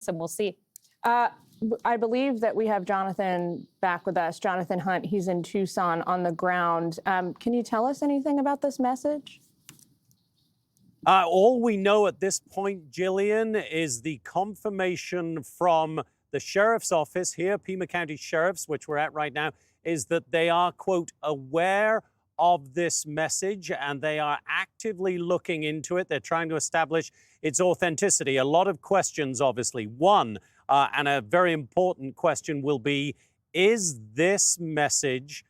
and we'll see. I believe that we have Jonathan back with us, Jonathan Hunt. He's in Tucson on the ground. Can you tell us anything about this message? All we know at this point, Jillian, is the confirmation from the sheriff's office here, Pima County Sheriff's, which we're at right now, is that they are, quote, aware of this message and they are actively looking into it. They're trying to establish its authenticity. A lot of questions, obviously. One, and a very important question will be, is this message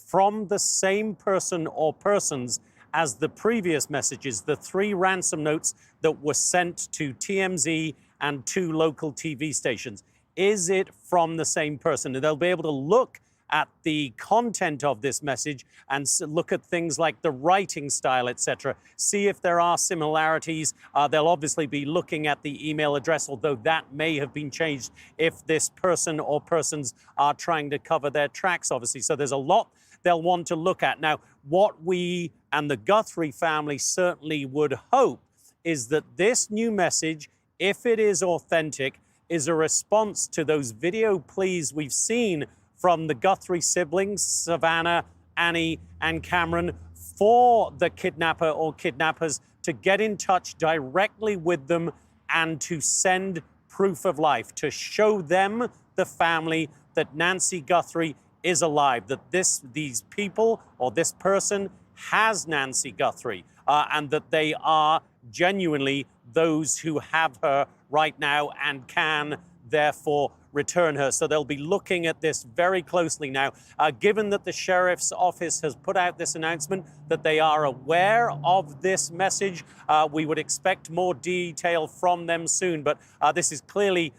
from the same person or persons as the previous messages, the 3 ransom notes that were sent to TMZ and 2 local TV stations? Is it from the same person? And they'll be able to look at the content of this message and look at things like the writing style, etc. See if there are similarities. They'll obviously be looking at the email address, although that may have been changed if this person or persons are trying to cover their tracks, obviously. So there's a lot they'll want to look at. Now, what we and the Guthrie family certainly would hope is that this new message, if it is authentic, is a response to those video pleas we've seen from the Guthrie siblings, Savannah, Annie, and Cameron, for the kidnapper or kidnappers to get in touch directly with them and to send proof of life, to show them, the family, that Nancy Guthrie is alive, that these people or this person has Nancy Guthrie, and that they are genuinely those who have her right now and can therefore return her. So they'll be looking at this very closely now. Given that the sheriff's office has put out this announcement that they are aware of this message, we would expect more detail from them soon. But this is clearly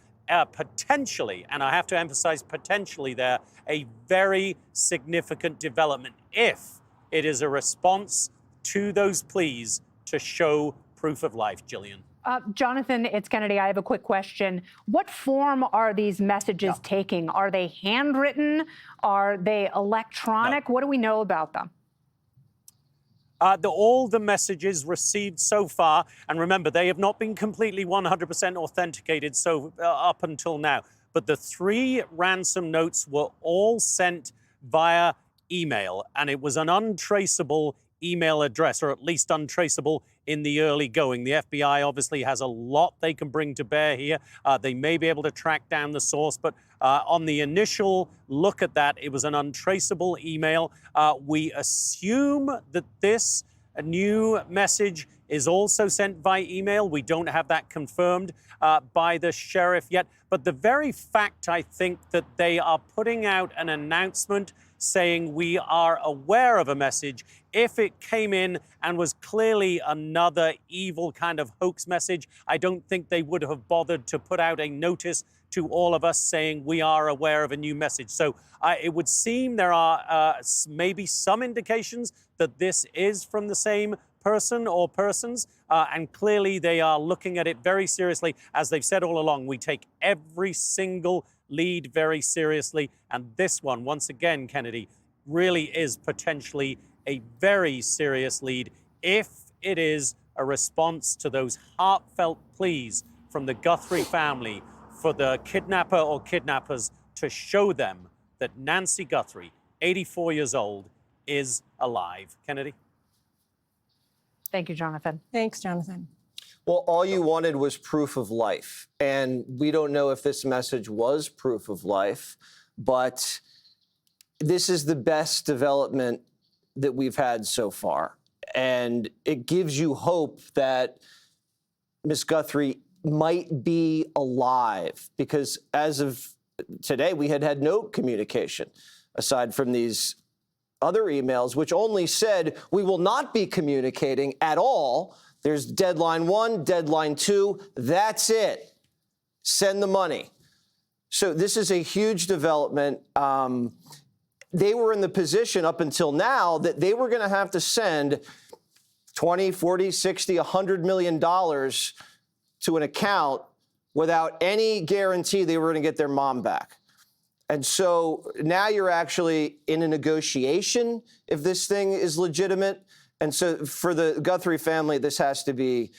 potentially, and I have to emphasize potentially there, a very significant development if it is a response to those pleas to show proof of life, Jillian. Jonathan, it's Kennedy. I have a quick question. What form are these messages taking? Are they handwritten? Are they electronic? No. What do we know about them? All the messages received so far, and remember, they have not been completely 100% authenticated up until now, but the 3 ransom notes were all sent via email, and it was an untraceable email address, or at least untraceable in the early going. The FBI obviously has a lot they can bring to bear here. They may be able to track down the source, but on the initial look at that, it was an untraceable email. We assume that this new message is also sent by email. We don't have that confirmed by the sheriff yet, but the very fact, I think, that they are putting out an announcement saying we are aware of a message, if it came in and was clearly another evil kind of hoax message, I don't think they would have bothered to put out a notice to all of us saying we are aware of a new message. So it would seem there are maybe some indications that this is from the same person or persons, and clearly they are looking at it very seriously. As they've said all along, we take every single lead very seriously, and this one, once again, Kennedy, really is potentially a very serious lead if it is a response to those heartfelt pleas from the Guthrie family for the kidnapper or kidnappers to show them that Nancy Guthrie, 84 years old, is alive. Kennedy? Thank you, Jonathan. Thanks, Jonathan. Well, all you wanted was proof of life. And we don't know if this message was proof of life, but this is the best development that we've had so far. And it gives you hope that Miss Guthrie might be alive, because as of today, we had no communication aside from these other emails, which only said we will not be communicating at all. There's deadline 1, deadline 2. That's it. Send the money. So this is a huge development. They were in the position up until now that they were going to have to send 20, 40, 60, $100 million to an account without any guarantee they were going to get their mom back. And so now you're actually in a negotiation if this thing is legitimate. And so for the Guthrie family, this has to be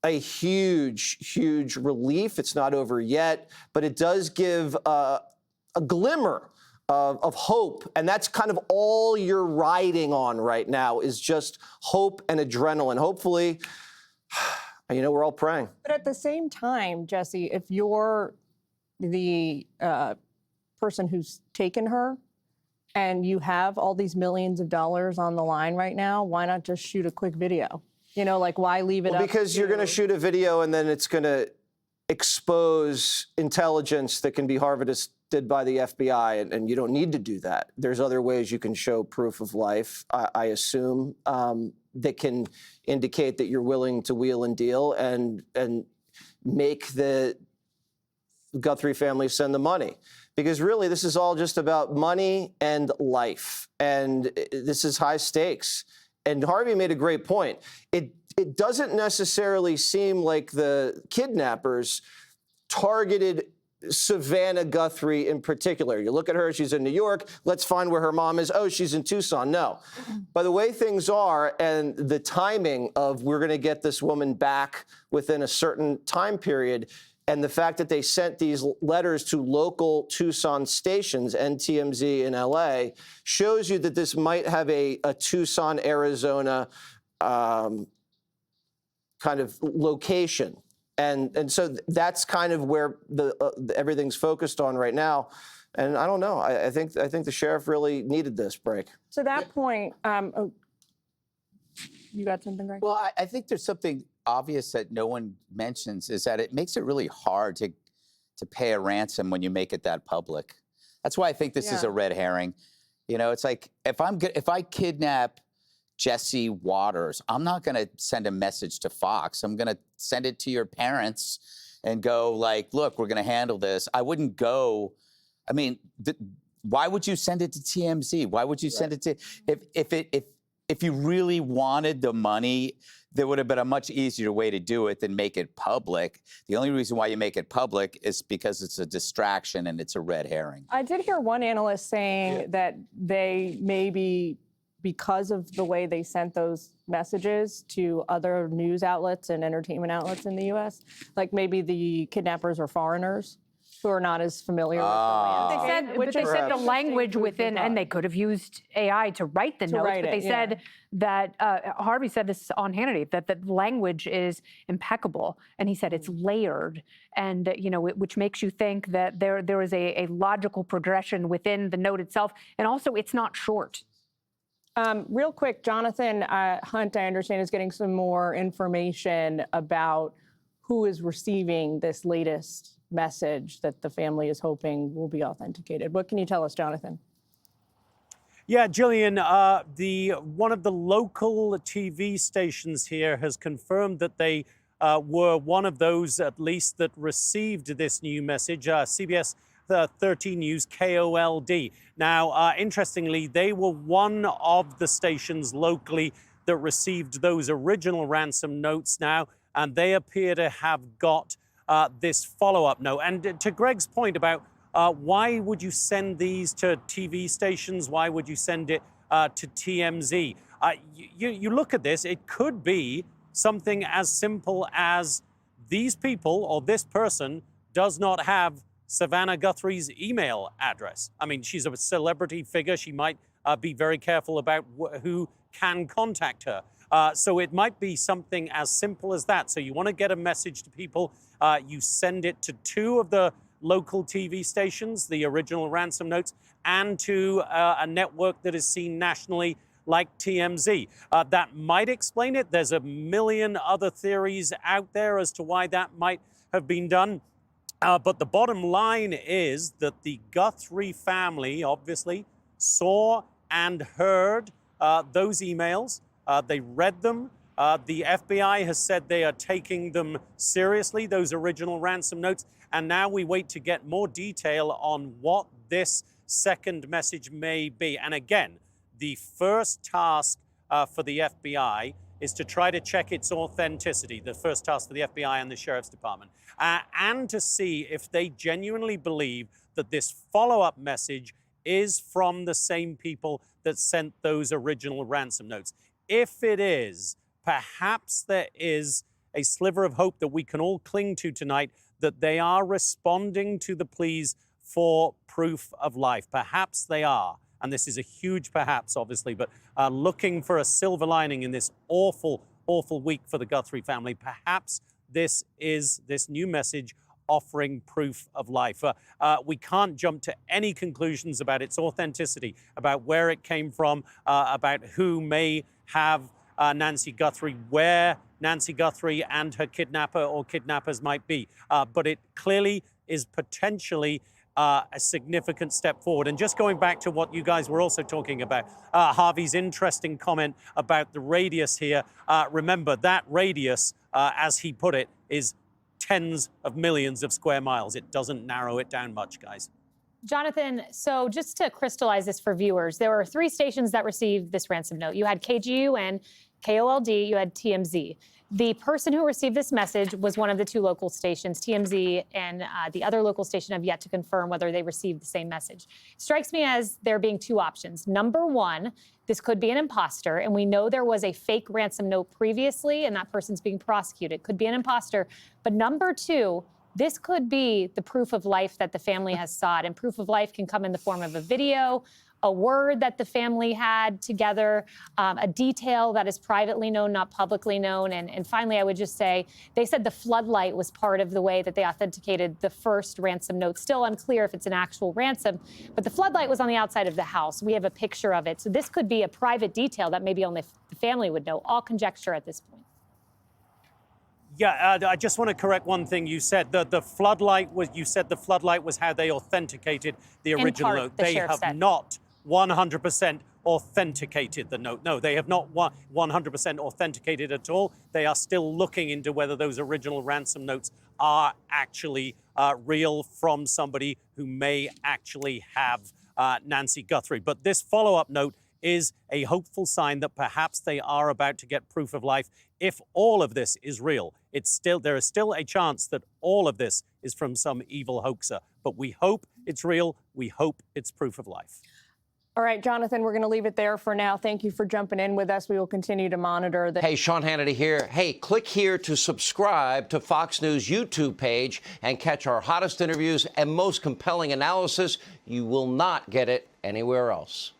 a huge relief. It's not over yet, but it does give a glimmer of hope. And that's kind of all you're riding on right now is just hope and adrenaline. Hopefully, we're all praying. But at the same time, Jesse, if you're the person who's taken her and you have all these millions of dollars on the line right now, why not just shoot a quick video? Why leave it up? Because you're going to shoot a video and then it's going to expose intelligence that can be harvested by the FBI, and you don't need to do that. There's other ways you can show proof of life, I assume, that can indicate that you're willing to wheel and deal and make the Guthrie family send the money. Because really, this is all just about money and life, and this is high stakes. And Harvey made a great point. It doesn't necessarily seem like the kidnappers targeted Savannah Guthrie in particular. You look at her, she's in New York. Let's find where her mom is. Oh, she's in Tucson. No. By the way things are and the timing of we're going to get this woman back within a certain time period, and the fact that they sent these letters to local Tucson stations, NTMZ in LA, shows you that this might have a Tucson, Arizona kind of location. And so that's kind of where everything's focused on right now. And I don't know. I think the sheriff really needed this break. To that point, you got something, Greg? Well, I think there's something obvious that no one mentions is that it makes it really hard to pay a ransom when you make it that public. That's why I think this is a red herring. It's like if I kidnap Jesse Waters, I'm not going to send a message to Fox. I'm going to send it to your parents and go like, look, we're going to handle this. I wouldn't go. I mean, why would you send it to TMZ? Why would you send it to if you really wanted the money? There would have been a much easier way to do it than make it public. The only reason why you make it public is because it's a distraction and it's a red herring. I did hear one analyst saying that they maybe, because of the way they sent those messages to other news outlets and entertainment outlets in the U.S., like maybe the kidnappers are foreigners who are not as familiar with the landscape. They said the language within, and they could have used AI to write the notes, but they said that, Harvey said this on Hannity, that the language is impeccable. And he said it's layered, and which makes you think that there is a logical progression within the note itself. And also, it's not short. Real quick, Jonathan Hunt, I understand, is getting some more information about who is receiving this latest message that the family is hoping will be authenticated. What can you tell us, Jonathan? Yeah, Jillian, one of the local TV stations here has confirmed that they were one of those, at least, that received this new message, CBS 13 News, KOLD. Now, interestingly, they were one of the stations locally that received those original ransom notes now, and they appear to have got this follow-up note. And to Greg's point about why would you send these to TV stations? Why would you send it to TMZ? You look at this, it could be something as simple as these people or this person does not have Savannah Guthrie's email address. I mean, she's a celebrity figure. She might be very careful about who can contact her. So it might be something as simple as that. So you want to get a message to people, you send it to two of the local TV stations, the original ransom notes, and to a network that is seen nationally like TMZ. That might explain it. There's a million other theories out there as to why that might have been done. But the bottom line is that the Guthrie family obviously saw and heard those emails. They read them. The FBI has said they are taking them seriously, those original ransom notes. And now we wait to get more detail on what this second message may be. And again, the first task for the FBI is to try to check its authenticity, the first task for the FBI and the Sheriff's Department, and to see if they genuinely believe that this follow-up message is from the same people that sent those original ransom notes. If it is, perhaps there is a sliver of hope that we can all cling to tonight, that they are responding to the pleas for proof of life. Perhaps they are, and this is a huge perhaps, obviously, but looking for a silver lining in this awful, awful week for the Guthrie family. Perhaps this is this new message offering proof of life. We can't jump to any conclusions about its authenticity, about where it came from, about who may have Nancy Guthrie, where Nancy Guthrie and her kidnapper or kidnappers might be. But it clearly is potentially a significant step forward. And just going back to what you guys were also talking about, Harvey's interesting comment about the radius here. Remember, that radius, as he put it, is tens of millions of square miles. It doesn't narrow it down much, guys. Jonathan, so just to crystallize this for viewers, there were 3 stations that received this ransom note. You had KGUN, KOLD, you had TMZ. The person who received this message was one of the 2 local stations. TMZ and the other local station have yet to confirm whether they received the same message. It strikes me as there being 2 options. Number 1, this could be an imposter, and we know there was a fake ransom note previously, and that person's being prosecuted. Could be an imposter. But number 2, this could be the proof of life that the family has sought, and proof of life can come in the form of a video, a word that the family had together, a detail that is privately known, not publicly known. And finally, I would just say, they said the floodlight was part of the way that they authenticated the first ransom note. Still unclear if it's an actual ransom, but the floodlight was on the outside of the house. We have a picture of it. So this could be a private detail that maybe only the family would know. All conjecture at this point. Yeah, I just want to correct one thing you said. The floodlight was, you said the floodlight was how they authenticated the original note. They have not 100% authenticated the note. No, they have not 100% authenticated at all. They are still looking into whether those original ransom notes are actually real from somebody who may actually have Nancy Guthrie. But this follow-up note is a hopeful sign that perhaps they are about to get proof of life. If all of this is real, there is still a chance that all of this is from some evil hoaxer. But we hope it's real. We hope it's proof of life. All right, Jonathan, we're going to leave it there for now. Thank you for jumping in with us. We will continue to monitor the... Hey, Sean Hannity here. Hey, click here to subscribe to Fox News YouTube page and catch our hottest interviews and most compelling analysis. You will not get it anywhere else.